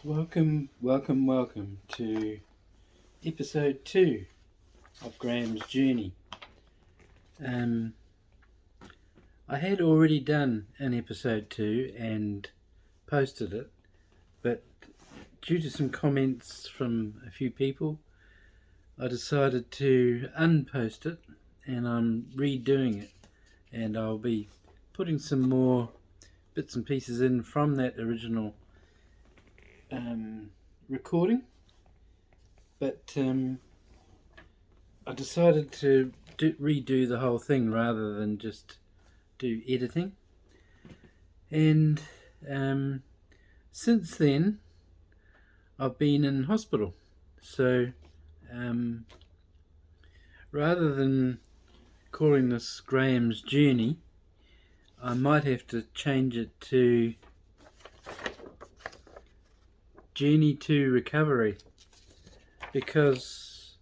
Welcome to episode 2 of Graham's Journey. I had already done an episode 2 and posted it, but due to some comments from a few people, I decided to unpost it, and I'm redoing it, and I'll be putting some more bits and pieces in from that original recording, but I decided to redo the whole thing rather than just do editing. And since then I've been in hospital, so rather than calling this Graham's Journey, I might have to change it to Journey to Recovery, because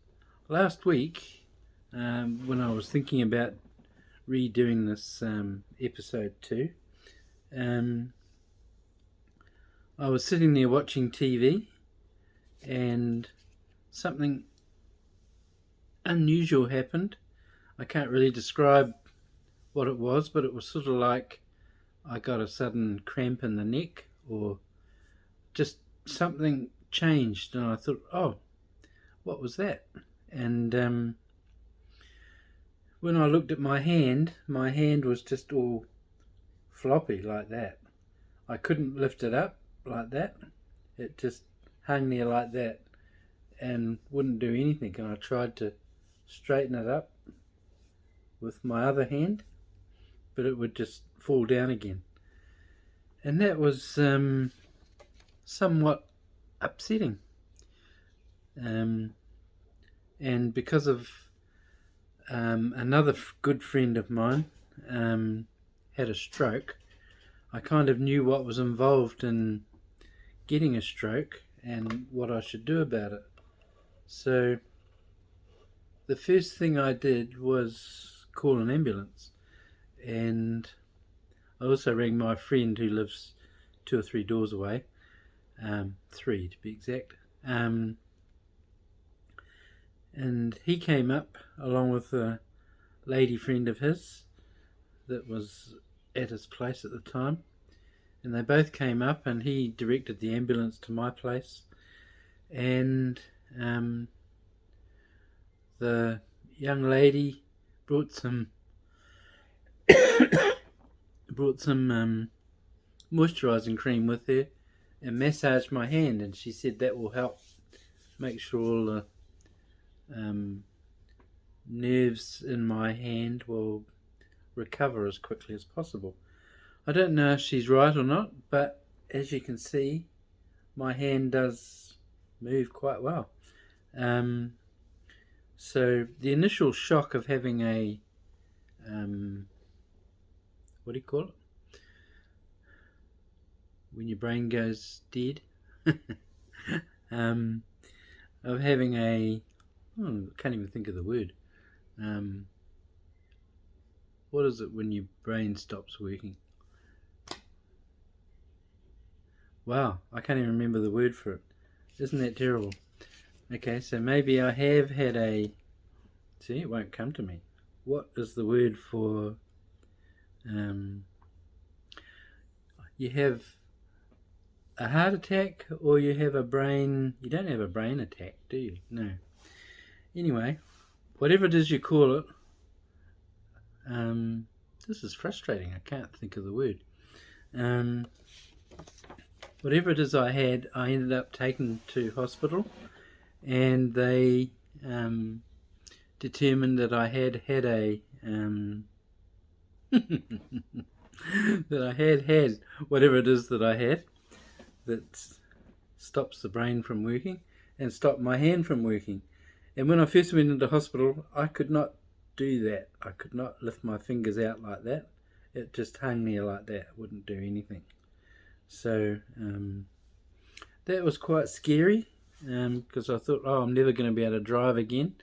last week when I was thinking about redoing this episode 2, I was sitting there watching TV and something unusual happened. I can't really describe what it was, but it was sort of like I got a sudden cramp in the neck, or just something changed, and I thought, oh, what was that? And when I looked at my hand was just all floppy like that. I couldn't lift it up like that. It just hung there like that and wouldn't do anything. And I tried to straighten it up with my other hand, but it would just fall down again. And that was somewhat upsetting. And because of another good friend of mine had a stroke, I kind of knew what was involved in getting a stroke and what I should do about it. So the first thing I did was call an ambulance, and I also rang my friend who lives 2 or 3 doors away, 3 to be exact, and he came up along with a lady friend of his that was at his place at the time, and they both came up, and he directed the ambulance to my place, and the young lady brought some moisturising cream with her and massaged my hand, and she said that will help make sure all the nerves in my hand will recover as quickly as possible. I don't know if she's right or not, but as you can see, my hand does move quite well. So the initial shock of having a what do you call it when your brain goes dead? Of having a I can't even think of the word. What is it when your brain stops working? Wow, I can't even remember the word for it. Isn't that terrible? Okay, so maybe I have had a... See, it won't come to me. What is the word for... you have a heart attack, or you have a brain... You don't have a brain attack, do you? No. Anyway, whatever it is you call it, this is frustrating. I can't think of the word. Whatever it is I had, I ended up taking to hospital, and they determined that I had a that I had whatever it is that I had that stops the brain from working and stopped my hand from working. And when I first went into hospital, I could not do that. I could not lift my fingers out like that. It just hung there like that. It wouldn't do anything. So that was quite scary, because I thought, oh, I'm never going to be able to drive again.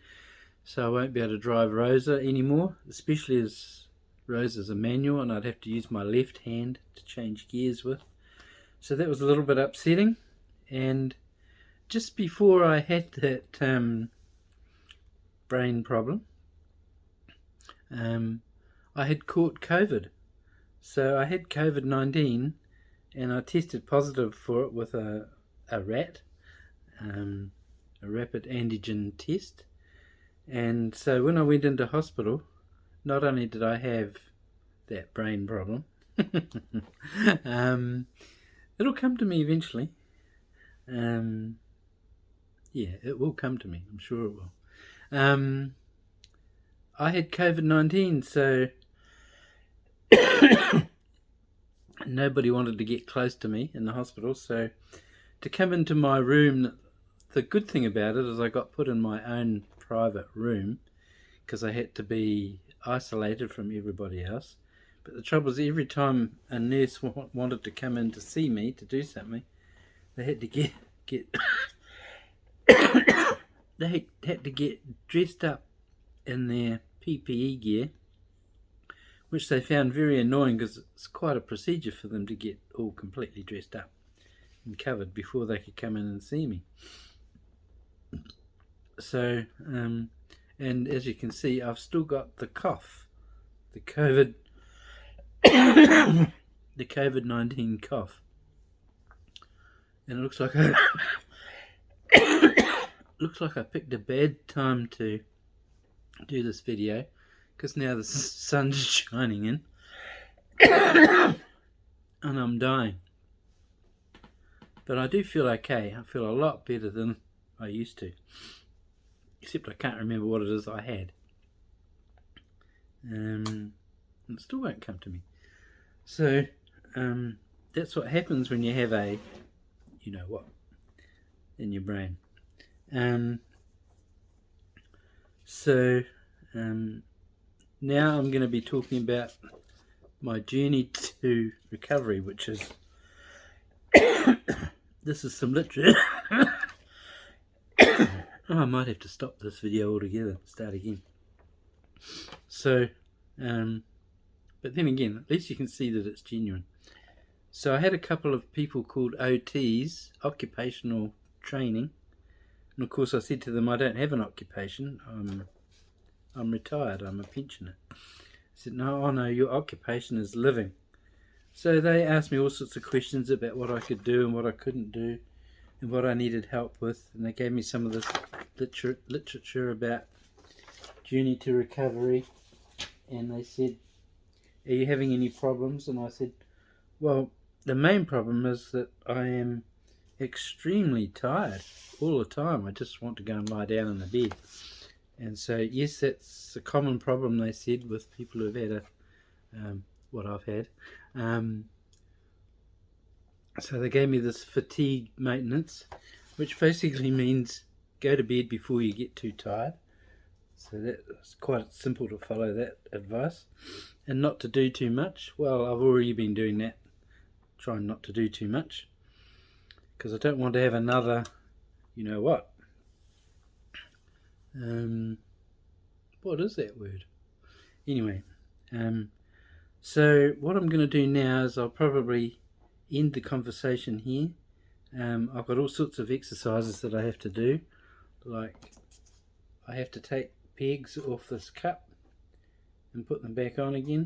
So I won't be able to drive Rosa anymore, especially as Rosa's a manual and I'd have to use my left hand to change gears with. So that was a little bit upsetting. and just before I had that brain problem, I had caught COVID. So I had COVID-19, and I tested positive for it with a rat, a rapid antigen test. And so when I went into hospital, not only did I have that brain problem, it'll come to me eventually. Yeah, it will come to me. I'm sure it will. I had COVID-19, so nobody wanted to get close to me in the hospital. So to come into my room, the good thing about it is I got put in my own private room because I had to be isolated from everybody else. But the trouble is, every time a nurse wanted to come in to see me to do something, they had to get they had to get dressed up in their PPE gear, which they found very annoying because it's quite a procedure for them to get all completely dressed up and covered before they could come in and see me. So, and as you can see, I've still got the cough, the COVID-19 cough, and it looks like I picked a bad time to do this video because now the sun's shining in and I'm dying. But I do feel okay. I feel a lot better than I used to, except I can't remember what it is I had. It still won't come to me. So that's what happens when you have a you know what in your brain. Now I'm going to be talking about my journey to recovery, which is this is some literature. I might have to stop this video altogether, start again. So but then again, at least you can see that it's genuine. So I had a couple of people called OTs, occupational training, and of course I said to them, I don't have an occupation, I'm retired, I'm a pensioner. I said, no, your occupation is living. So they asked me all sorts of questions about what I could do and what I couldn't do and what I needed help with, and they gave me some of this literature about journey to recovery, and they said, are you having any problems? And I said, well, the main problem is that I am extremely tired all the time. I just want to go and lie down in the bed. And so, yes, that's a common problem, they said, with people who've had what I've had. So they gave me this fatigue maintenance, which basically means go to bed before you get too tired. So that's quite simple to follow that advice. And not to do too much. Well, I've already been doing that, trying not to do too much, because I don't want to have another, you know what? What is that word? Anyway, so what I'm going to do now is I'll probably end the conversation here. I've got all sorts of exercises that I have to do, like I have to take pegs off this cup and put them back on again.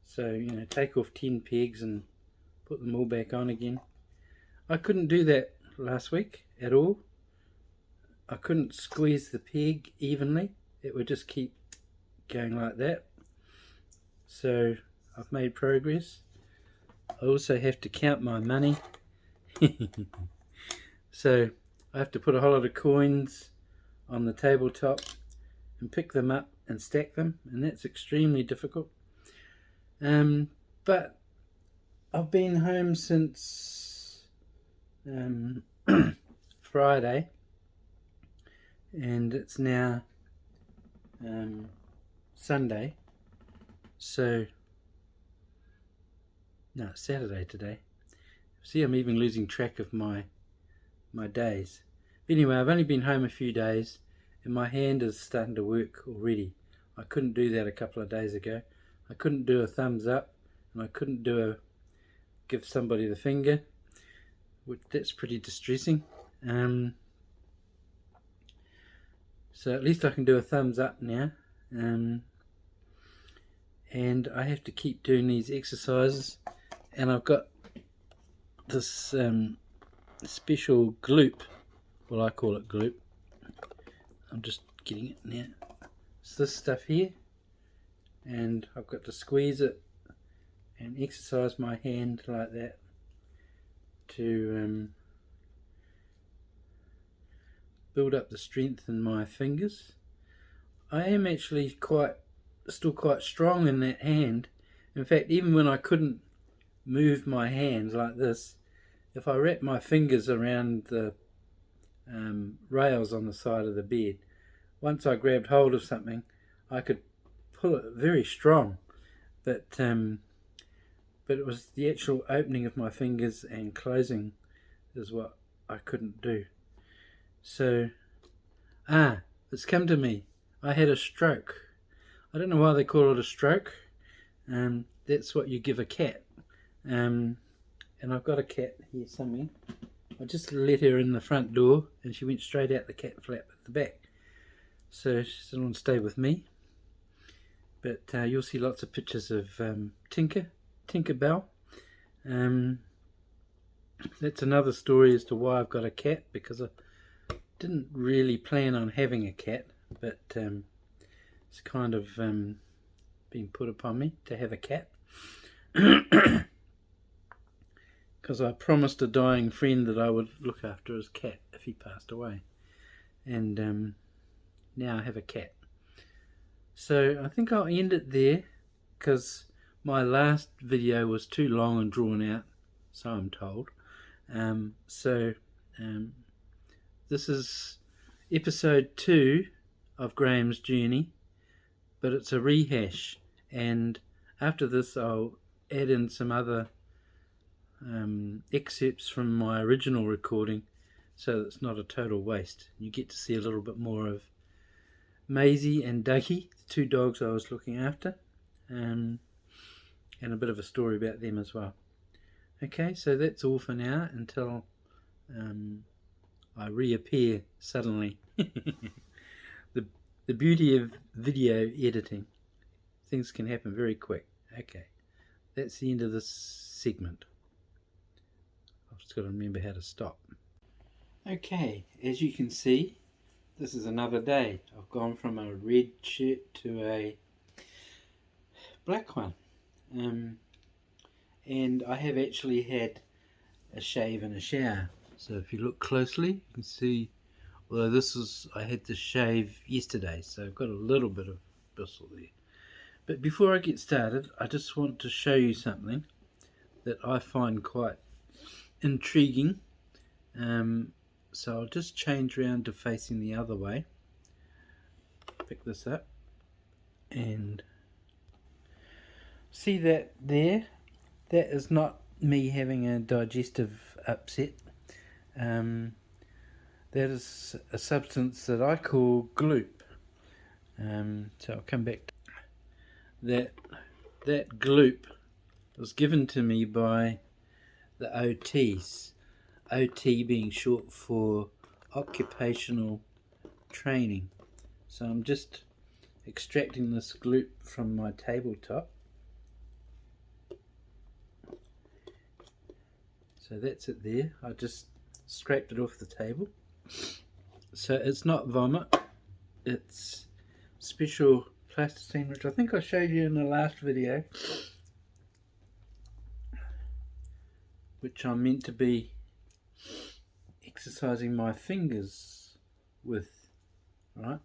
So, take off 10 pegs and put them all back on again. I couldn't do that last week at all. I couldn't squeeze the peg evenly. It would just keep going like that. So I've made progress. I also have to count my money. So I have to put a whole lot of coins on the tabletop and pick them up and stack them, and that's extremely difficult. But I've been home since Friday, and it's now Sunday, so no, it's Saturday today. See, I'm even losing track of my days. But anyway, I've only been home a few days, and my hand is starting to work already. I couldn't do that a couple of days ago. I couldn't do a thumbs up, and I couldn't give somebody the finger. that's pretty distressing. So at least I can do a thumbs up now. And I have to keep doing these exercises, and I've got this special gloop. Well, I call it gloop. I'm just getting it now. It's this stuff here, and I've got to squeeze it and exercise my hand like that to build up the strength in my fingers. I am actually still quite strong in that hand. In fact, even when I couldn't move my hands like this, if I wrap my fingers around the rails on the side of the bed, once I grabbed hold of something, I could pull it very strong. But it was the actual opening of my fingers and closing is what I couldn't do. So, it's come to me. I had a stroke. I don't know why they call it a stroke. That's what you give a cat. And I've got a cat here somewhere. I just let her in the front door and she went straight out the cat flap at the back. So she doesn't want to stay with me. But you'll see lots of pictures of Tinkerbell. That's another story as to why I've got a cat, because I didn't really plan on having a cat, but it's kind of been put upon me to have a cat. Because I promised a dying friend that I would look after his cat if he passed away. And now I have a cat. So I think I'll end it there, because my last video was too long and drawn out, so I'm told. This is episode 2 of Graham's journey, but it's a rehash, and after this I'll add in some other excerpts from my original recording, so that it's not a total waste. You get to see a little bit more of Maisie and Dougie, the 2 dogs I was looking after, and a bit of a story about them as well. Okay, so that's all for now until I reappear suddenly. The beauty of video editing, things can happen very quick. Okay, that's the end of this segment. I've just got to remember how to stop. Okay, as you can see, this is another day. I've gone from a red shirt to a black one. And I have actually had a shave and a shower. So if you look closely, you can see, although I had this shave yesterday, so I've got a little bit of bristle there. But before I get started, I just want to show you something that I find quite intriguing. So I'll just change around to facing the other way. Pick this up and see that there? That is not me having a digestive upset. That is a substance that I call gloop. So I'll come back to that gloop was given to me by the OTs. OT being short for occupational training. So I'm just extracting this gloop from my tabletop. So that's it there. I just scraped it off the table. So it's not vomit, it's special plasticine, which I think I showed you in the last video, which I'm meant to be exercising my fingers with, right?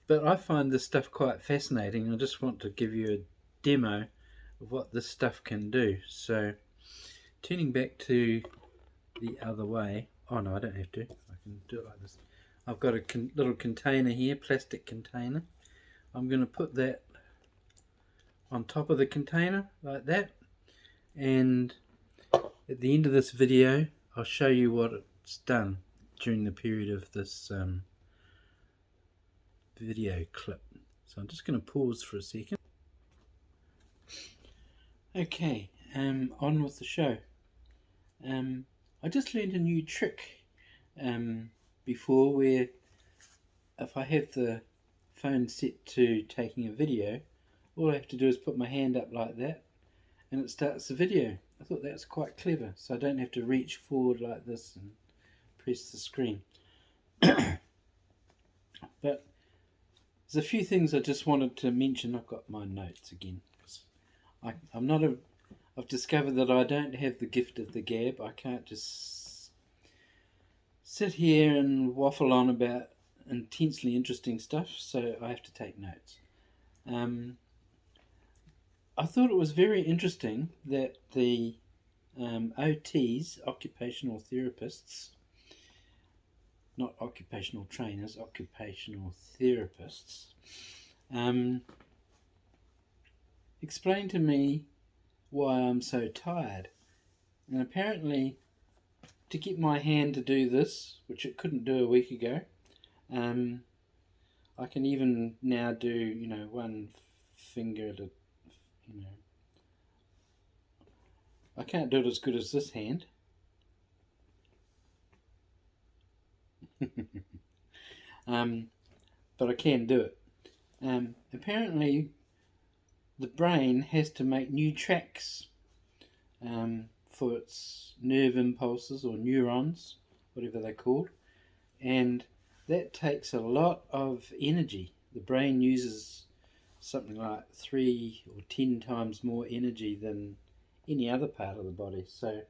But I find this stuff quite fascinating. I just want to give you a demo of what this stuff can do. So turning back to the other way. Oh no, I don't have to. I can do it like this. I've got a little container here, plastic container. I'm going to put that on top of the container like that, and at the end of this video I'll show you what it's done during the period of this video clip. So I'm just going to pause for a second. Okay, on with the show. I just learned a new trick before, where if I have the phone set to taking a video, all I have to do is put my hand up like that and it starts the video. I thought that's quite clever, so I don't have to reach forward like this and press the screen. But there's a few things I just wanted to mention. I've got my notes again. I've discovered that I don't have the gift of the gab. I can't just sit here and waffle on about intensely interesting stuff, so I have to take notes. I thought it was very interesting that the OTs, occupational therapists, not occupational trainers, occupational therapists, explained to me why I'm so tired. And apparently, to get my hand to do this, which it couldn't do a week ago, I can even now do, one finger at a, I can't do it as good as this hand. But I can do it. Apparently, the brain has to make new tracks for its nerve impulses or neurons, whatever they're called, and that takes a lot of energy. The brain uses something like 3 or 10 times more energy than any other part of the body. So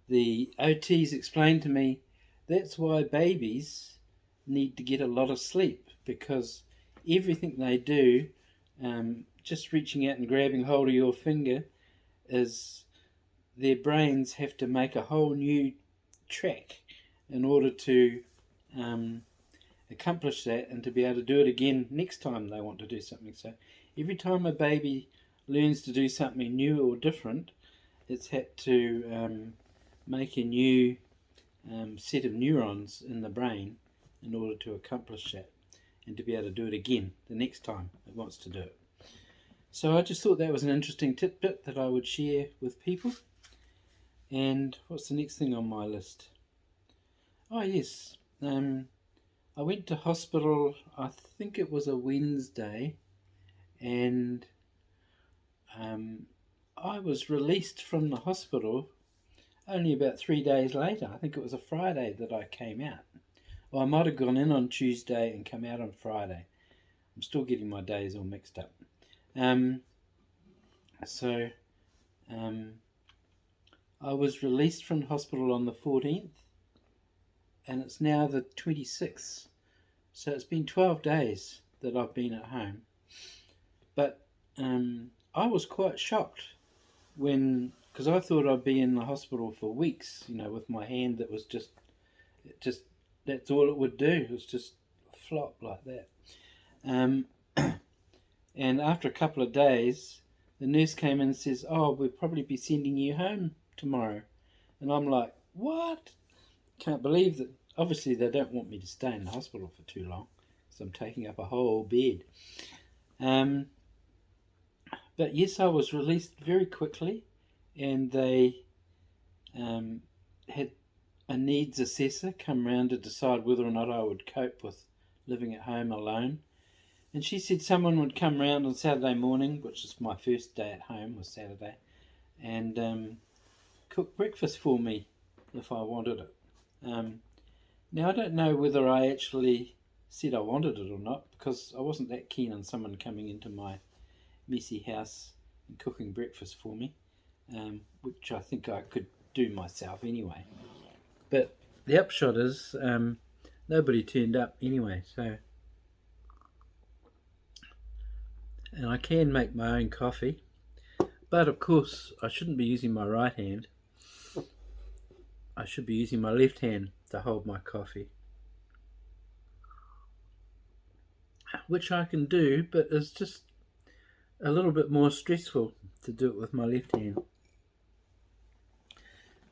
the OTs explained to me that's why babies need to get a lot of sleep, because everything they do, just reaching out and grabbing hold of your finger, is their brains have to make a whole new track in order to accomplish that and to be able to do it again next time they want to do something. So every time a baby learns to do something new or different, it's had to make a new set of neurons in the brain in order to accomplish that and to be able to do it again the next time it wants to do it. So I just thought that was an interesting tidbit that I would share with people. And what's the next thing on my list? Oh yes, I went to hospital, I think it was a Wednesday, and I was released from the hospital only about 3 days later. I think it was a Friday that I came out. Well, I might have gone in on Tuesday and come out on Friday. I'm still getting my days all mixed up. I was released from hospital on the 14th, and it's now the 26th. So it's been 12 days that I've been at home. But I was quite shocked because I thought I'd be in the hospital for weeks, with my hand that was just that's all it would do. It was just flop like that. And after a couple of days, the nurse came in and says, "Oh, we'll probably be sending you home tomorrow." And I'm like, "What?" Can't believe that. Obviously, they don't want me to stay in the hospital for too long, so I'm taking up a whole bed. But yes, I was released very quickly, and they had a needs assessor come round to decide whether or not I would cope with living at home alone. And she said someone would come round on Saturday morning, which is my first day at home, was Saturday, and cook breakfast for me if I wanted it. Now, I don't know whether I actually said I wanted it or not, because I wasn't that keen on someone coming into my messy house and cooking breakfast for me, which I think I could do myself anyway. But the upshot is nobody turned up anyway, so... And I can make my own coffee, but of course I shouldn't be using my right hand. I should be using my left hand to hold my coffee, which I can do, but it's just a little bit more stressful to do it with my left hand.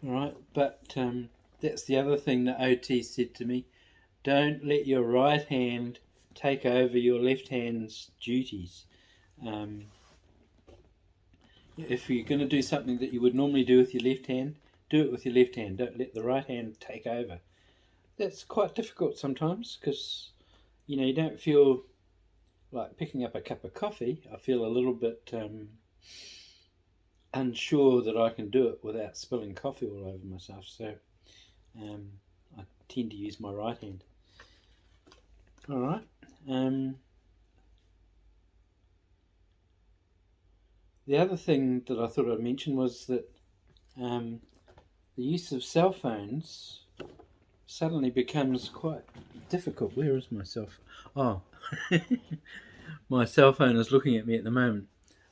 Alright, but that's the other thing that OT said to me. Don't let your right hand take over your left hand's duties. If you're going to do something that you would normally do with your left hand, do it with your left hand. Don't let the right hand take over. That's quite difficult sometimes because, you know, you don't feel like picking up a cup of coffee. I feel a little bit unsure that I can do it without spilling coffee all over myself. So I tend to use my right hand. All right. The other thing that I thought I'd mention was that the use of cell phones suddenly becomes quite difficult. Where is my cell phone? Oh, my cell phone is looking at me at the moment.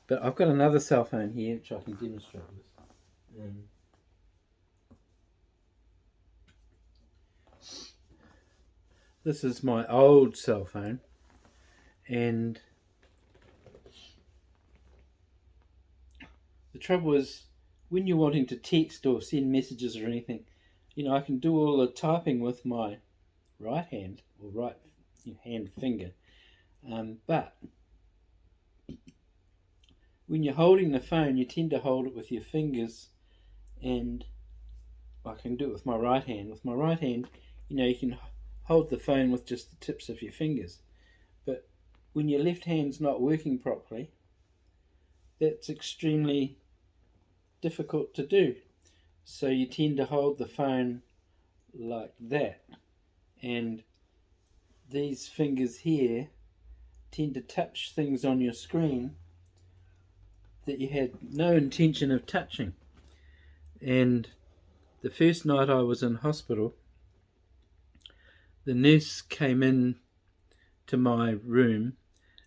But I've got another cell phone here which I can demonstrate with. This is my old cell phone, and the trouble is when you're wanting to text or send messages or anything, you know, I can do all the typing with my right hand or right hand finger, but when you're holding the phone you tend to hold it with your fingers, and I can do it with my right hand. With my right hand, you know, you can hold the phone with just the tips of your fingers, but when your left hand's not working properly, that's extremely difficult to do. So you tend to hold the phone like that, and these fingers here tend to touch things on your screen that you had no intention of touching. And the first night I was in hospital, the nurse came in to my room,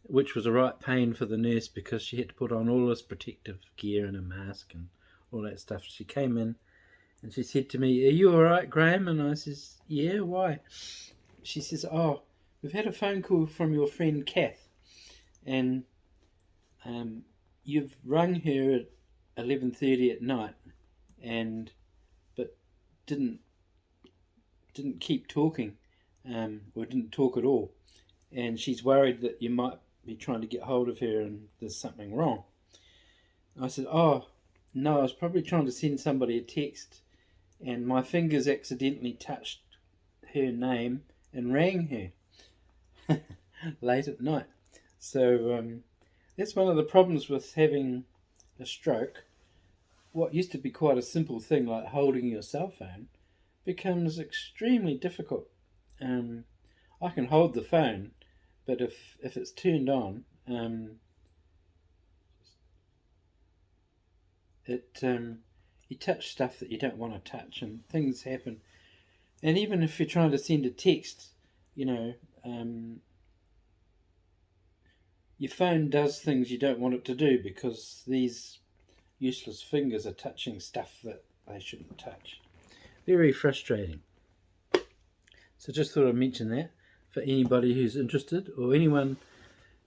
which was a right pain for the nurse because she had to put on all this protective gear and a mask and all that stuff. She came in and she said to me, "Are you all right, Graham?" And I says, "Yeah, why?" She says, "Oh, we've had a phone call from your friend Kath, and you've rung her at 11:30 at night, but didn't keep talking, or didn't talk at all, and she's worried that you might be trying to get hold of her and there's something wrong." I said, "Oh, no, I was probably trying to send somebody a text, and my fingers accidentally touched her name and rang her late at night." So that's one of the problems with having a stroke. What used to be quite a simple thing like holding your cell phone becomes extremely difficult. I can hold the phone, but if it's turned on, you touch stuff that you don't want to touch, and things happen. And even if you're trying to send a text, you know, your phone does things you don't want it to do because these useless fingers are touching stuff that they shouldn't touch. Very frustrating. So just thought I'd mention that for anybody who's interested, or anyone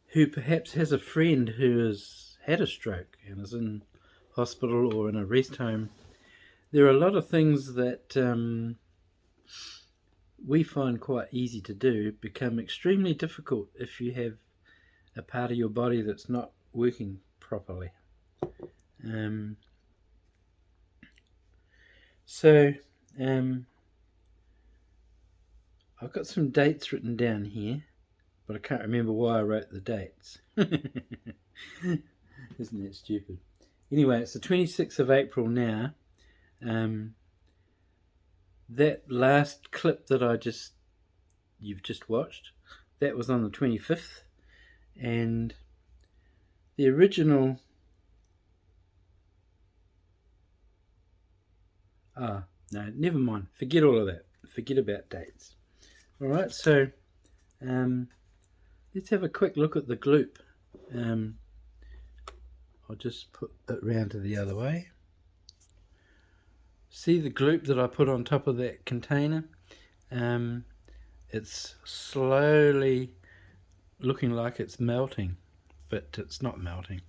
who perhaps has a friend who has had a stroke and is in hospital or in a rest home. There are a lot of things that we find quite easy to do become extremely difficult if you have a part of your body that's not working properly. I've got some dates written down here, but I can't remember why I wrote the dates. Isn't that stupid? Anyway, it's the 26th of April now. That last clip that you've just watched, that was on the 25th, and the original no, never mind, forget all of that, forget about dates. Alright, so let's have a quick look at the gloop. I'll just put it round to the other way. See the gloop that I put on top of that container? It's slowly looking like it's melting, but it's not melting.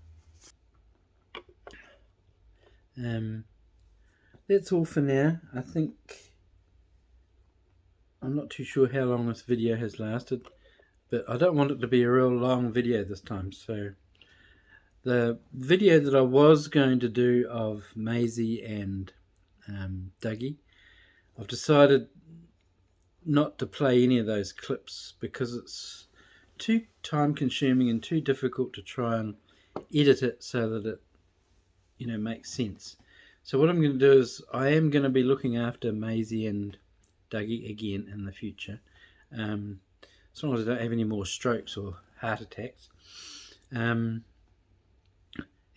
That's all for now. I think I'm not too sure how long this video has lasted, but I don't want it to be a real long video this time, so The video that I was going to do of Maisie and Dougie, I've decided not to play any of those clips because it's too time consuming and too difficult to try and edit it so that it, you know, makes sense. So what I'm going to do is I am going to be looking after Maisie and Dougie again in the future, as long as I don't have any more strokes or heart attacks.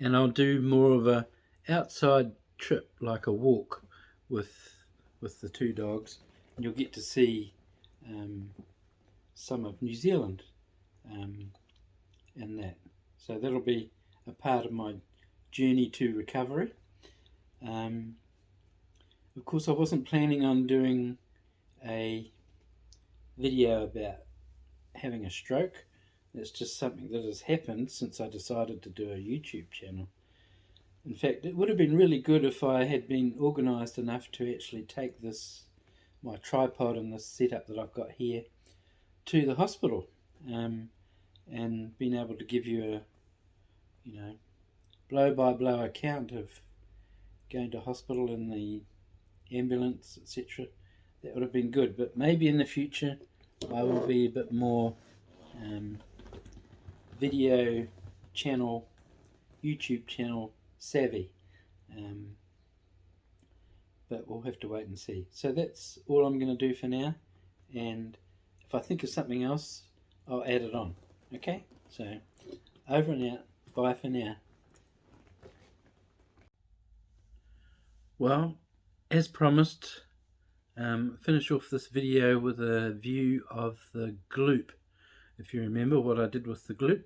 And I'll do more of a outside trip, like a walk with the two dogs, and you'll get to see some of New Zealand and that. So that'll be a part of my journey to recovery. Of course, I wasn't planning on doing a video about having a stroke. It's just something that has happened since I decided to do a YouTube channel. In fact, it would have been really good if I had been organised enough to actually take this, my tripod and this setup that I've got here, to the hospital, and been able to give you a, you know, blow-by-blow account of going to hospital in the ambulance, etc. That would have been good, but maybe in the future I will be a bit more video channel, YouTube channel savvy, but we'll have to wait and see. So that's all I'm going to do for now, and if I think of something else, I'll add it on. Okay, so over and out. Bye for now. Well, as promised, finish off this video with a view of the Gloop. If you remember what I did with the Gloop.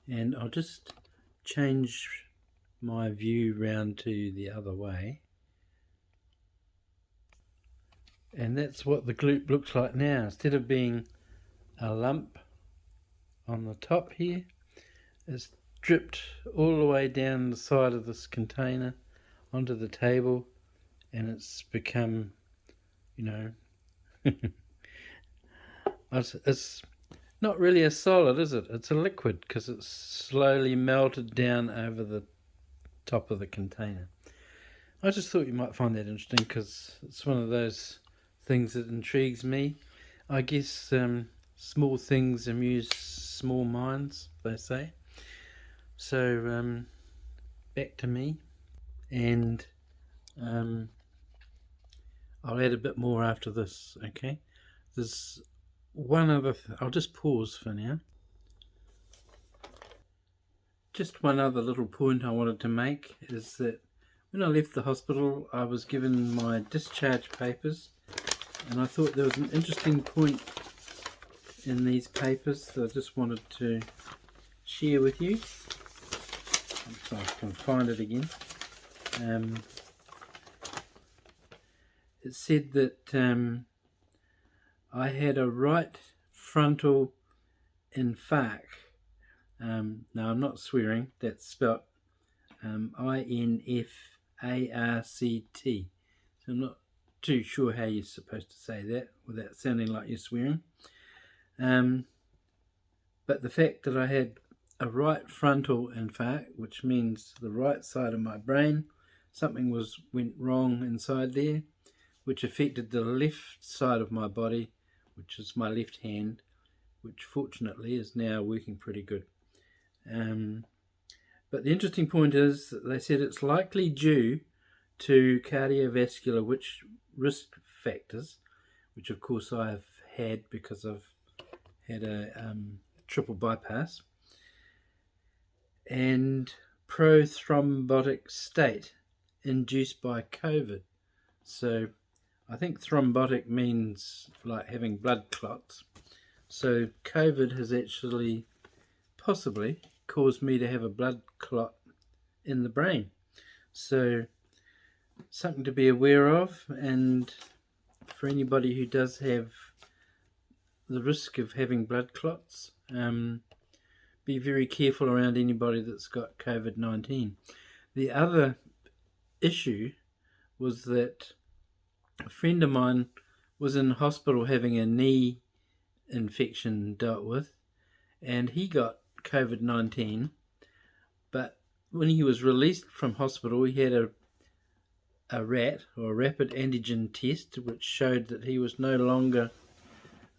And I'll just change my view round to the other way. And that's what the Gloop looks like now. Instead of being a lump on the top here, it's dripped all the way down the side of this container onto the table, and it's become, you know, it's not really a solid, is it? It's a liquid because it's slowly melted down over the top of the container. I just thought you might find that interesting because it's one of those things that intrigues me. I guess small things amuse small minds, they say. So back to me, and I'll add a bit more after this, okay? There's one other I'll just pause for now. Just one other little point I wanted to make is that when I left the hospital, I was given my discharge papers, and I thought there was an interesting point in these papers that I just wanted to share with you. So I can find it again. It said that I had a right frontal infarct. Now I'm not swearing, that's spelt INFARCT. So I'm not too sure how you're supposed to say that without sounding like you're swearing. But the fact that I had a right frontal infarct, which means the right side of my brain, something went wrong inside there, which affected the left side of my body, which is my left hand, which fortunately is now working pretty good. But the interesting point is that they said it's likely due to cardiovascular risk factors, which of course I have had because I've had a triple bypass, and prothrombotic state induced by COVID. So I think thrombotic means like having blood clots. So COVID has actually possibly caused me to have a blood clot in the brain. So something to be aware of, and for anybody who does have the risk of having blood clots, be very careful around anybody that's got COVID-19. The other issue was that a friend of mine was in hospital having a knee infection dealt with, and he got COVID-19, but when he was released from hospital, he had a RAT, or a rapid antigen test, which showed that he was no longer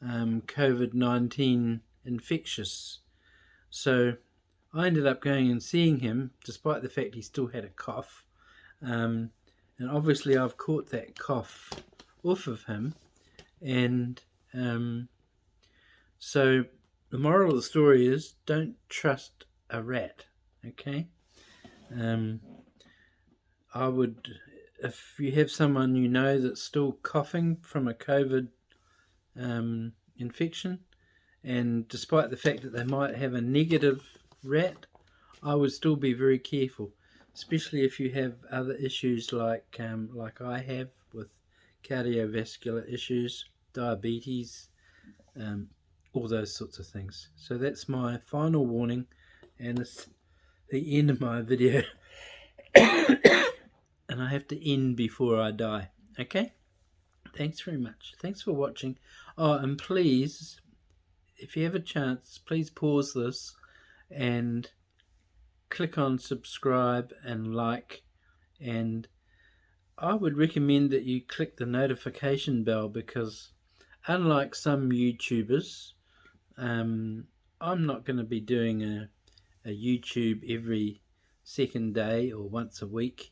COVID-19 infectious. So I ended up going and seeing him, despite the fact he still had a cough. And obviously I've caught that cough off of him. And so the moral of the story is, don't trust a rat, okay? I would, if you have someone you know that's still coughing from a COVID infection, and despite the fact that they might have a negative rat, I would still be very careful, especially if you have other issues like I have with cardiovascular issues, diabetes, all those sorts of things. So that's my final warning, and it's the end of my video. And I have to end before I die. Okay? Thanks very much. Thanks for watching. Oh, and please, if you have a chance, please pause this and click on subscribe and like, and I would recommend that you click the notification bell, because unlike some YouTubers, I'm not going to be doing a YouTube every second day or once a week,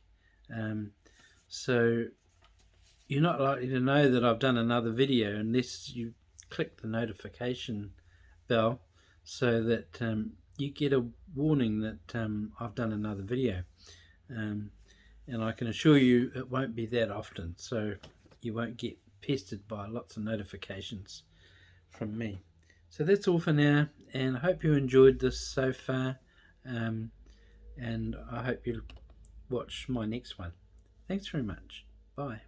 so you're not likely to know that I've done another video unless you click the notification bell, so that you get a warning that I've done another video, and I can assure you it won't be that often, so you won't get pestered by lots of notifications from me. So that's all for now, and I hope you enjoyed this so far, and I hope you'll watch my next one. Thanks very much. Bye.